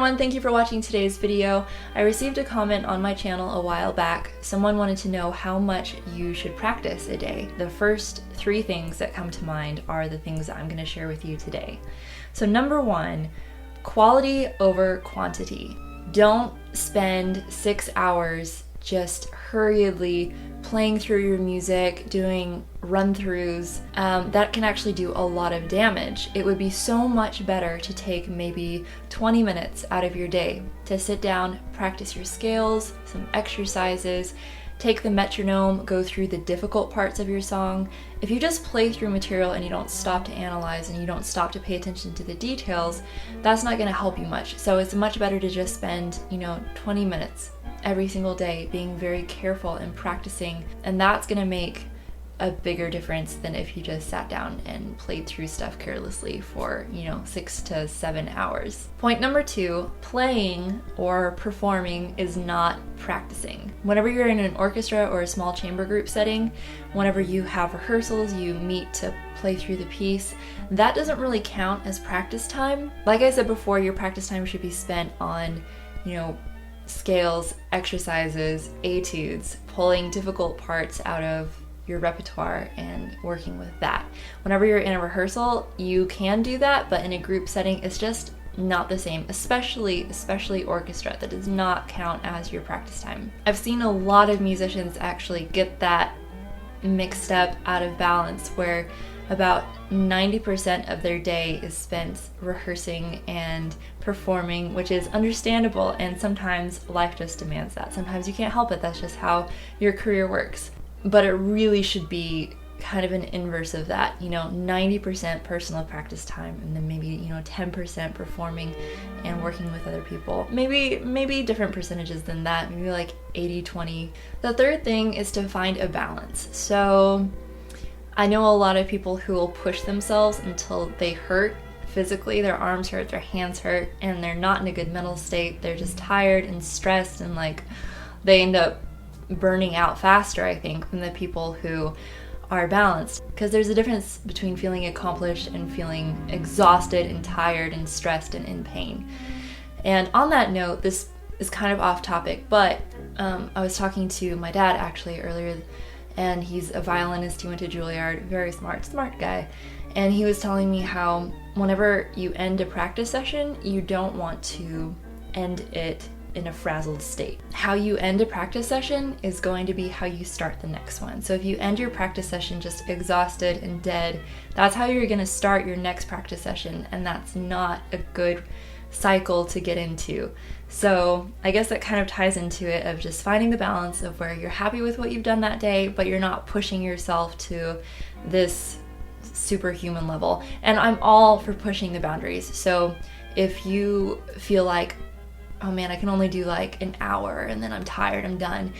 everyone, thank you for watching today's video. I received a comment on my channel a while back. Someone wanted to know how much you should practice a day. The first 3 things that come to mind are the things that I'm going to share with you today. So number 1, quality over quantity. Don't spend 6 hours just hurriedly playing through your music, doing run-throughs. That can actually do a lot of damage. It would be so much better to take maybe 20 minutes out of your day to sit down, practice your scales, some exercises, take the metronome, go through the difficult parts of your song. If you just play through material and you don't stop to analyze and you don't stop to pay attention to the details, that's not going to help you much. So it's much better to just spend, 20 minutes every single day being very careful and practicing, and that's going to make a bigger difference than if you just sat down and played through stuff carelessly for 6 to 7 hours. Point number 2, playing or performing is not practicing. Whenever you're in an orchestra or a small chamber group setting, whenever you have rehearsals, you meet to play through the piece, that doesn't really count as practice time. Like I said before, your practice time should be spent on scales, exercises, etudes, pulling difficult parts out of your repertoire and working with that. Whenever you're in a rehearsal, you can do that, but in a group setting, it's just not the same, especially orchestra. That does not count as your practice time. I've seen a lot of musicians actually get that mixed up, out of balance, where about 90% of their day is spent rehearsing and performing, which is understandable, and sometimes life just demands that. Sometimes you can't help it, that's just how your career works. But it really should be kind of an inverse of that, 90% personal practice time, and then maybe 10% performing and working with other people. Maybe different percentages than that, maybe like 80-20. The third thing is to find a balance. So I know a lot of people who will push themselves until they hurt physically, their arms hurt, their hands hurt, and they're not in a good mental state. They're just tired and stressed, and they end up burning out faster, I think, than the people who are balanced. Because there's a difference between feeling accomplished and feeling exhausted and tired and stressed and in pain. And on that note, this is kind of off topic, but I was talking to my dad actually earlier, and he's a violinist. He went to Juilliard, very smart guy. And he was telling me how whenever you end a practice session, you don't want to end it in a frazzled state. How you end a practice session is going to be how you start the next one. So if you end your practice session just exhausted and dead, that's how you're going to start your next practice session, and that's not a good cycle to get into. So I guess that kind of ties into it, of just finding the balance of where you're happy with what you've done that day, but you're not pushing yourself to this superhuman level. And I'm all for pushing the boundaries. So if you feel like, oh man, I can only do like an hour and then I'm tired, I'm done,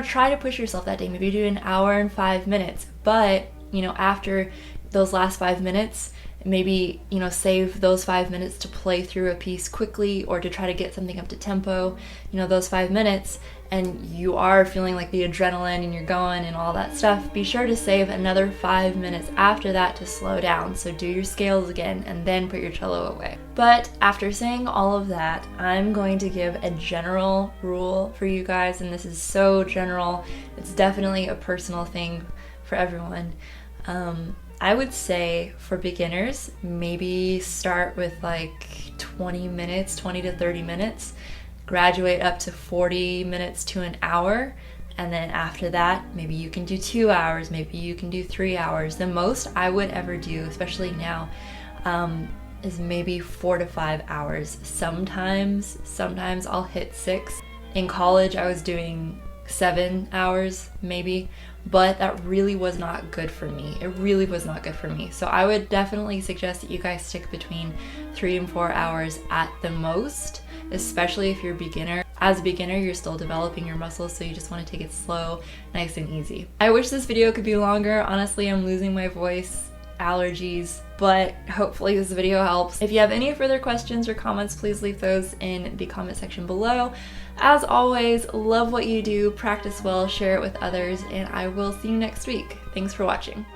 try to push yourself that day. Maybe do an hour and 5 minutes, but after those last 5 minutes, maybe save those 5 minutes to play through a piece quickly, or to try to get something up to tempo, those 5 minutes, and you are feeling like the adrenaline and you're going and all that stuff, be sure to save another 5 minutes after that to slow down. So do your scales again and then put your cello away. But after saying all of that, I'm going to give a general rule for you guys, and this is so general, it's definitely a personal thing for everyone. I would say for beginners, maybe start with like 20 to 30 minutes, graduate up to 40 minutes to an hour, and then after that, maybe you can do 2 hours, maybe you can do 3 hours. The most I would ever do, especially now, is maybe 4 to 5 hours. Sometimes I'll hit 6. In college, I was doing 7 hours maybe, but that really was not good for me. It really was not good for me. So I would definitely suggest that you guys stick between 3 and 4 hours at the most, especially if you're a beginner. As a beginner, you're still developing your muscles, so you just want to take it slow, nice and easy. I wish this video could be longer. Honestly, I'm losing my voice, allergies, but hopefully this video helps. If you have any further questions or comments, please leave those in the comment section below. As always, love what you do, practice well, share it with others, and I will see you next week. Thanks for watching.